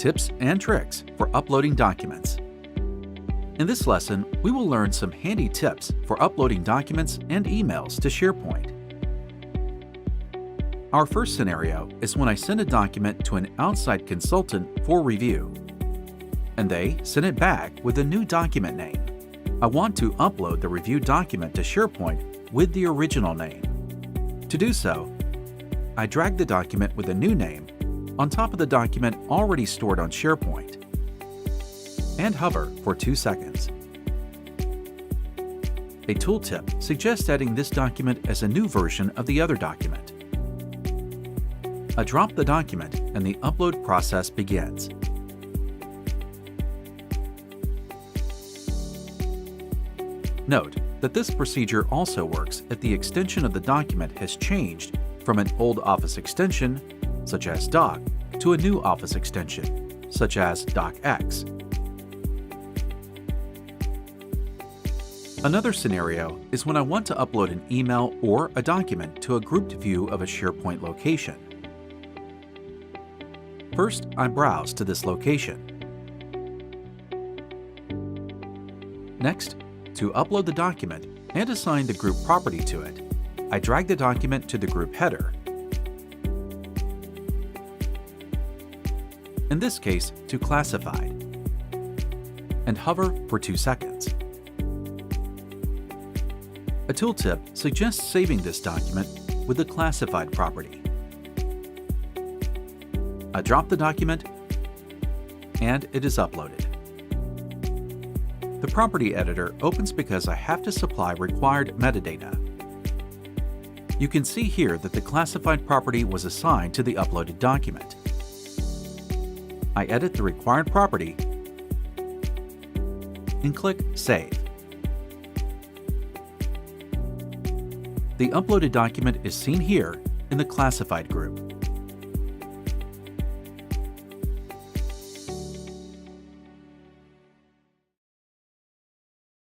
tips and tricks for uploading documents. In this lesson, we will learn some handy tips for uploading documents and emails to SharePoint. Our first scenario is when I send a document to an outside consultant for review, and they send it back with a new document name. I want to upload the reviewed document to SharePoint with the original name. To do so, I drag the document with a new name on top of the document already stored on SharePoint and hover for 2 seconds. A tooltip suggests adding this document as a new version of the other document. I drop the document and the upload process begins. Note that this procedure also works if the extension of the document has changed from an old Office extension, such as Doc, to a new Office extension, such as DocX. Another scenario is when I want to upload an email or a document to a grouped view of a SharePoint location. First, I browse to this location. Next, to upload the document and assign the group property to it, I drag the document to the group header. In this case, to Classified, and hover for 2 seconds. A tooltip suggests saving this document with the Classified property. I drop the document, and it is uploaded. The property editor opens because I have to supply required metadata. You can see here that the classified property was assigned to the uploaded document. I edit the required property and click Save. The uploaded document is seen here in the Classified group.